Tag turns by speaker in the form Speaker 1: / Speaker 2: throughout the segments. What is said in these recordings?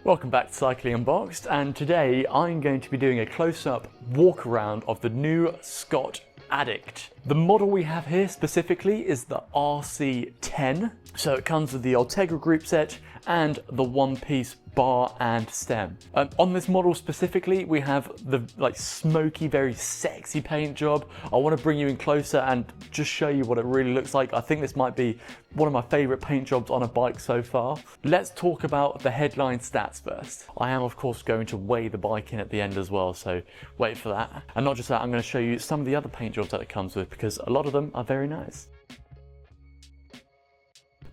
Speaker 1: Welcome back to Cycling Unboxed, and today I'm going to be doing a close-up walk around of the new Scott Addict. The model we have here specifically is the RC10, so it comes with the Ultegra group set and the one-piece bar and stem. On this model specifically, we have the smoky, very sexy paint job. I want to bring you in closer and just show you what it really looks like. I think this might be one of my favorite paint jobs on a bike so far. Let's talk about the headline stats first. I am of course going to weigh the bike in at the end as well, so wait for that. And not just that, I'm going to show you some of the other paint jobs that it comes with, because a lot of them are very nice.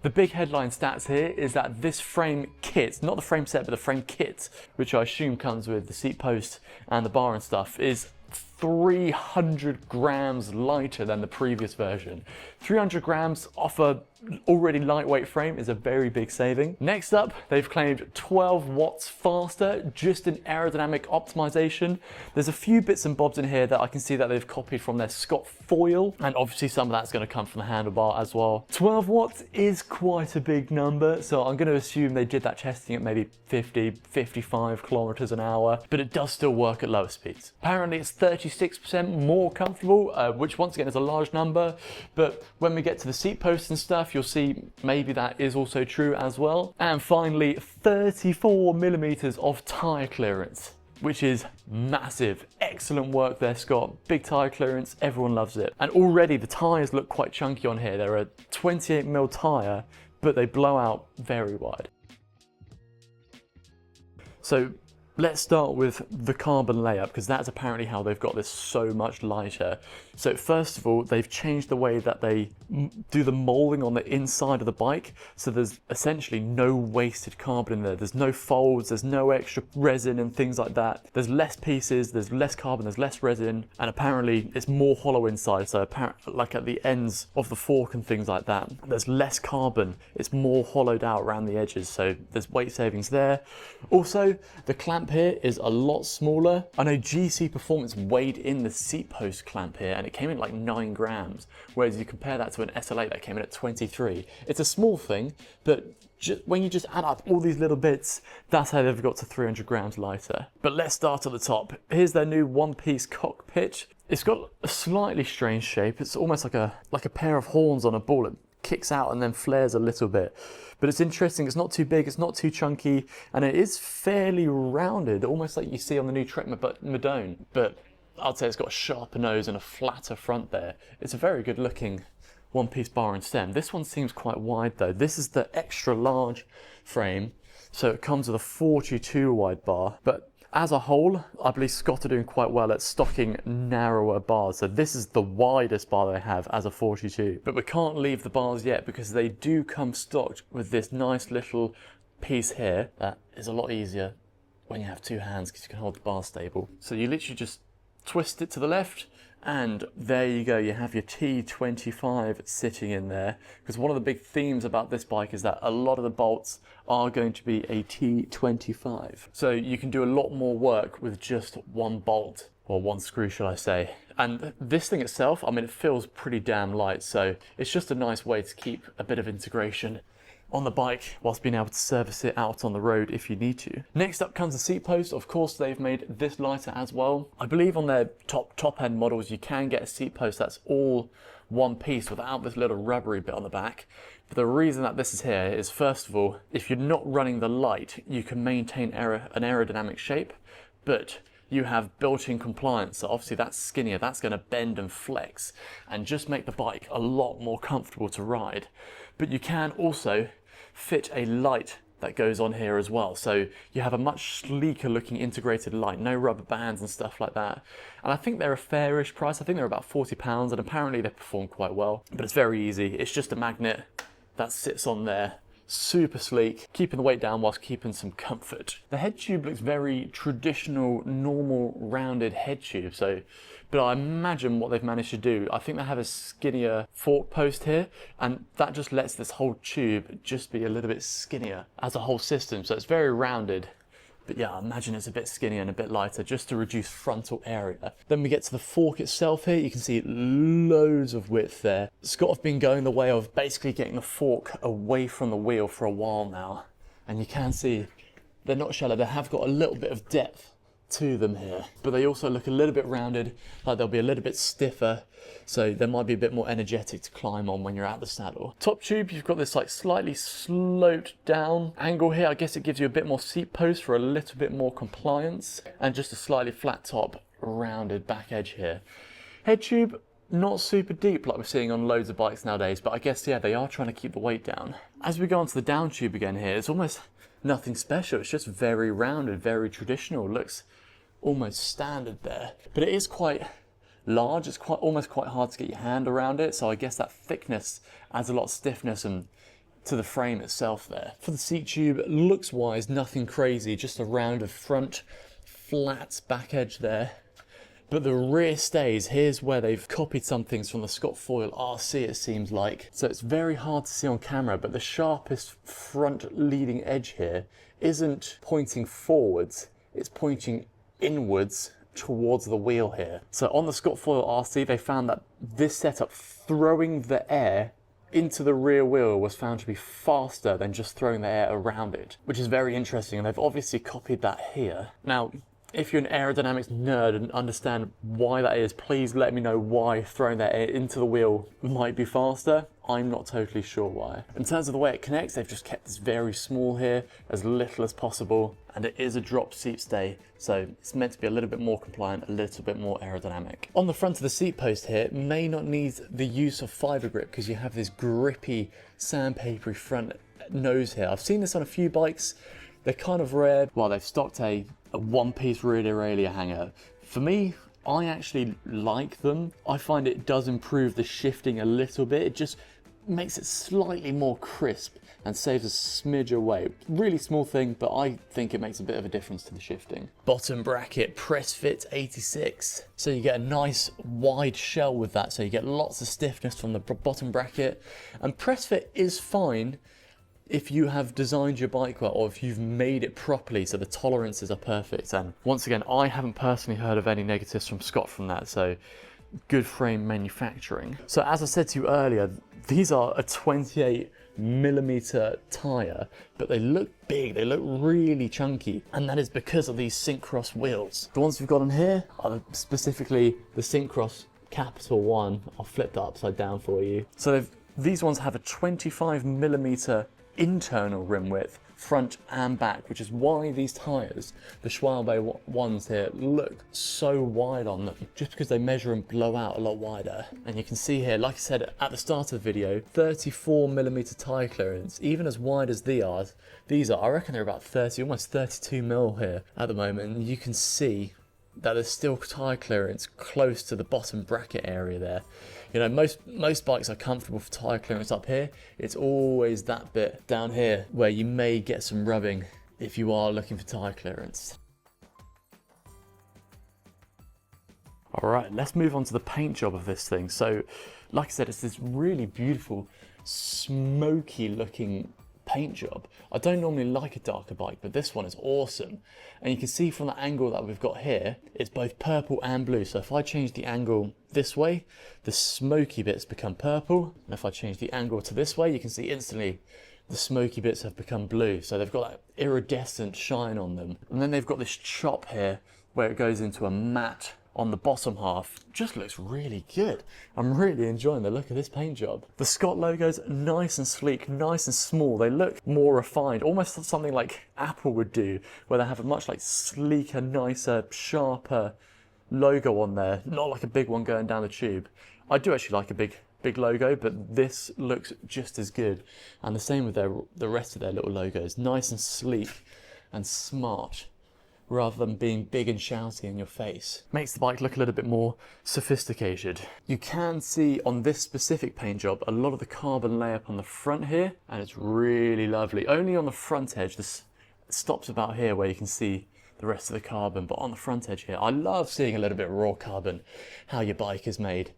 Speaker 1: The big headline stats here is that this frame kit, not the frame set, but the frame kit, which I assume comes with the seat post and the bar and stuff, is 300 grams lighter than the previous version. 300 grams off a already lightweight frame is a very big saving. Next up, they've claimed 12 watts faster, just in aerodynamic optimization. There's a few bits and bobs in here that I can see that they've copied from their Scott foil, and obviously some of that's going to come from the handlebar as well. 12 watts is quite a big number, so I'm going to assume they did that testing at maybe 50, 55 kilometers an hour, but it does still work at lower speeds. Apparently it's 36% more comfortable, which once again is a large number, but when we get to the seat posts and stuff, you'll see maybe that is also true as well. And finally, 34 millimeters of tire clearance, which is massive. Excellent work there, Scott. Big tire clearance, everyone loves it. And already the tires look quite chunky on here. They're a 28mm tire, but they blow out very wide. So let's start with the carbon layup, because that's apparently how they've got this so much lighter. So first of all, they've changed the way that they do the molding on the inside of the bike. So there's essentially no wasted carbon in there. There's no folds, there's no extra resin and things like that. There's less pieces, there's less carbon, there's less resin, and apparently it's more hollow inside. So apparently, like at the ends of the fork and things like that, there's less carbon. It's more hollowed out around the edges. So there's weight savings there. Also, the clamp here is a lot smaller. I know GC Performance weighed in the seat post clamp here and it came in like 9 grams, whereas you compare that to an SL8 that came in at 23. It's a small thing, but when you just add up all these little bits, that's how they've got to 300 grams lighter. But let's start at the top. Here's their new one-piece cockpit. It's got a slightly strange shape. It's almost like a pair of horns on a ball. It kicks out and then flares a little bit. But it's interesting, it's not too big, it's not too chunky, and it is fairly rounded, almost like you see on the new Trek Madone. But I'd say it's got a sharper nose and a flatter front there. It's a very good looking one-piece bar and stem. This one seems quite wide though. This is the extra large frame, so it comes with a 42 wide bar, but as a whole, I believe Scott are doing quite well at stocking narrower bars. So this is the widest bar they have as a 42. But we can't leave the bars yet, because they do come stocked with this nice little piece here that is a lot easier when you have two hands, because you can hold the bar stable. So you literally just twist it to the left, and there you go, you have your T25 sitting in there. Because one of the big themes about this bike is that a lot of the bolts are going to be a T25. So you can do a lot more work with just one bolt, or one screw shall I say. And this thing itself, I mean, it feels pretty damn light, so it's just a nice way to keep a bit of integration on the bike whilst being able to service it out on the road if you need to. Next up comes the seat post. Of course, they've made this lighter as well. I believe on their top end models you can get a seat post that's all one piece without this little rubbery bit on the back. But the reason that this is here is, first of all, if you're not running the light, you can maintain an aerodynamic shape, but you have built-in compliance, so obviously that's skinnier, that's going to bend and flex and just make the bike a lot more comfortable to ride. But you can also fit a light that goes on here as well, so you have a much sleeker looking integrated light, no rubber bands and stuff like that. And I think they're a fairish price. I think they're about £40, and apparently they perform quite well. But it's very easy, it's just a magnet that sits on there. Super sleek, keeping the weight down whilst keeping some comfort. The head tube looks very traditional, normal, rounded head tube. But I imagine what they've managed to do, I think they have a skinnier fork post here, and that just lets this whole tube just be a little bit skinnier as a whole system. So it's very rounded. But yeah, I imagine it's a bit skinnier and a bit lighter just to reduce frontal area. Then we get to the fork itself here. You can see loads of width there. Scott have been going the way of basically getting the fork away from the wheel for a while now. And you can see they're not shallow, they have got a little bit of depth to them here, but they also look a little bit rounded, like they'll be a little bit stiffer, so they might be a bit more energetic to climb on when you're at the saddle. Top tube, you've got this like slightly sloped down angle here. I guess it gives you a bit more seat post for a little bit more compliance, and just a slightly flat top, rounded back edge here. Head tube, not super deep like we're seeing on loads of bikes nowadays, but I guess, yeah, they are trying to keep the weight down. As we go onto the down tube again here, it's almost nothing special. It's just very rounded, very traditional. Looks almost standard there, but it is quite large. It's almost quite hard to get your hand around it, so I guess that thickness adds a lot of stiffness and to the frame itself there. For the seat tube, looks wise, nothing crazy, just a rounded front, flat back edge there. But the rear stays, here's where they've copied some things from the Scott RC, it seems like. So it's very hard to see on camera, but the sharpest front leading edge here isn't pointing forwards, it's pointing inwards towards the wheel here. So on the Scott RC, they found that this setup, throwing the air into the rear wheel, was found to be faster than just throwing the air around it, which is very interesting, and they've obviously copied that here. Now, if you're an aerodynamics nerd and understand why that is, please let me know why throwing that air into the wheel might be faster. I'm not totally sure why. In terms of the way it connects, they've just kept this very small here, as little as possible, and it is a drop seat stay, so it's meant to be a little bit more compliant, a little bit more aerodynamic. On the front of the seat post here, may not need the use of fiber grip because you have this grippy, sandpapery front nose here. I've seen this on a few bikes. They're kind of rare. Well, they've stocked a one-piece rear derailleur hanger. For me, I actually like them. I find it does improve the shifting a little bit. It just makes it slightly more crisp and saves a smidge of weight. Really small thing, but I think it makes a bit of a difference to the shifting. Bottom bracket, press fit 86. So you get a nice wide shell with that, so you get lots of stiffness from the bottom bracket. And press fit is fine if you have designed your bike well, or if you've made it properly so the tolerances are perfect. And once again, I haven't personally heard of any negatives from Scott from that, so good frame manufacturing. So as I said to you earlier, these are a 28mm tyre, but they look big, they look really chunky, and that is because of these Synchros wheels. The ones we've got on here are specifically the Synchros Capital One. I'll flip that upside down for you. So these ones have a 25mm internal rim width, front and back, which is why these tyres, the Schwalbe ones here, look so wide on them, just because they measure and blow out a lot wider. And you can see here, like I said at the start of the video, 34mm tyre clearance, even as wide as these are, I reckon they're about 30, almost 32mm here at the moment, and you can see that there's still tyre clearance close to the bottom bracket area there. You know, most bikes are comfortable for tyre clearance up here. It's always that bit down here where you may get some rubbing if you are looking for tyre clearance. Alright, let's move on to the paint job of this thing. So, like I said, it's this really beautiful, smoky looking paint job. I don't normally like a darker bike, but this one is awesome. And you can see from the angle that we've got here, it's both purple and blue. So if I change the angle this way, the smoky bits become purple. And if I change the angle to this way, you can see instantly the smoky bits have become blue. So they've got that iridescent shine on them. And then they've got this chop here where it goes into a matte on the bottom half. Just looks really good. I'm really enjoying the look of this paint job. The Scott logo's nice and sleek, nice and small. They look more refined, almost something like Apple would do, where they have a much like sleeker, nicer, sharper logo on there, not like a big one going down the tube. I do actually like a big logo, but this looks just as good. And the same with the rest of their little logos, nice and sleek and smart, rather than being big and shouty in your face. Makes the bike look a little bit more sophisticated. You can see on this specific paint job a lot of the carbon layup on the front here, and it's really lovely. Only on the front edge, this stops about here where you can see the rest of the carbon, but on the front edge here, I love seeing a little bit of raw carbon, how your bike is made.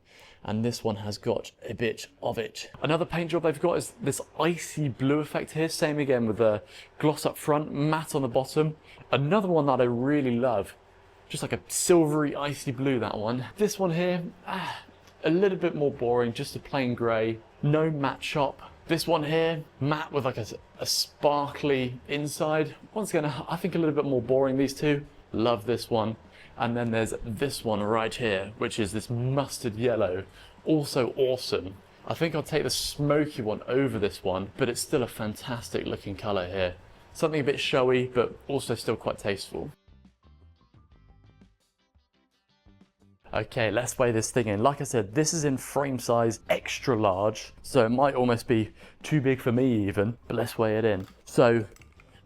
Speaker 1: And this one has got a bit of it. Another paint job they've got is this icy blue effect here. Same again with the gloss up front, matte on the bottom. Another one that I really love, just like a silvery icy blue, that one. This one here, a little bit more boring, just a plain grey, no matte shop. This one here, matte with like a sparkly inside. Once again, I think a little bit more boring, these two. Love this one. And then there's this one right here, which is this mustard yellow. Also awesome. I think I'll take the smoky one over this one, but it's still a fantastic looking colour here. Something a bit showy, but also still quite tasteful. Okay, let's weigh this thing in. Like I said, this is in frame size extra large, so it might almost be too big for me even, but let's weigh it in. So,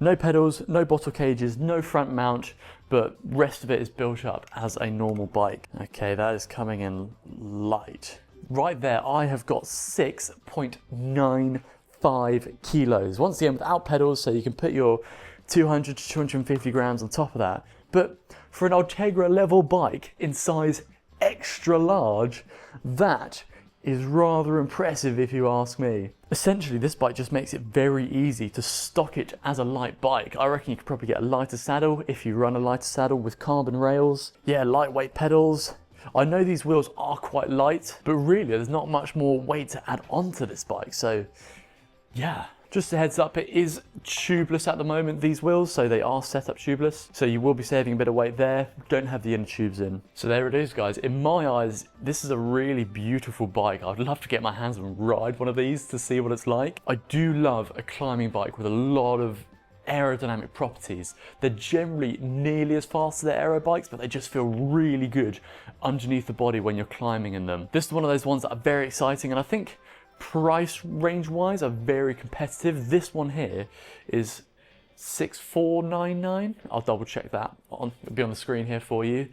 Speaker 1: no pedals, no bottle cages, no front mount, but rest of it is built up as a normal bike. Okay, that is coming in light. Right there, I have got 6.95 kilos. Once again, without pedals, so you can put your 200 to 250 grams on top of that. But for an Ultegra level bike in size extra large, that is rather impressive if you ask me. Essentially, this bike just makes it very easy to stock it as a light bike. I reckon you could probably get a lighter saddle if you run a lighter saddle with carbon rails. Yeah, lightweight pedals. I know these wheels are quite light, but really there's not much more weight to add onto this bike. So yeah, just a heads up, it is tubeless at the moment, these wheels, so they are set up tubeless. So you will be saving a bit of weight there, don't have the inner tubes in. So there it is, guys. In my eyes, this is a really beautiful bike. I'd love to get my hands on and ride one of these to see what it's like. I do love a climbing bike with a lot of aerodynamic properties. They're generally nearly as fast as their aero bikes, but they just feel really good underneath the body when you're climbing in them. This is one of those ones that are very exciting, and I think price range wise are very competitive. This one here is 6,499. I'll double check that it'll be on the screen here for you,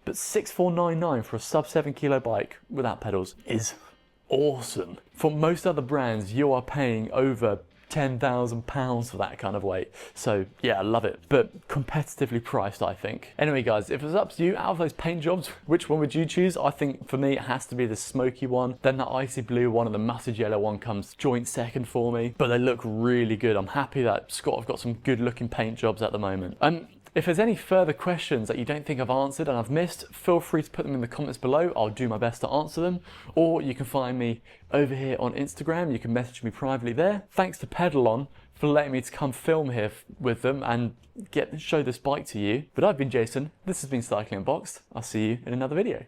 Speaker 1: but 6,499 for a sub 7 kilo bike without pedals is awesome. For most other brands, you are paying over £10,000 for that kind of weight. So yeah, I love it, but competitively priced, I think. Anyway, guys, if it was up to you, out of those paint jobs, which one would you choose? I think for me, it has to be the smoky one. Then the icy blue one and the mustard yellow one comes joint second for me, but they look really good. I'm happy that Scott have got some good looking paint jobs at the moment. If there's any further questions that you don't think I've answered and I've missed, feel free to put them in the comments below. I'll do my best to answer them. Or you can find me over here on Instagram. You can message me privately there. Thanks to Pedalon for letting me to come film here with them and show this bike to you. But I've been Jason. This has been Cycling Unboxed. I'll see you in another video.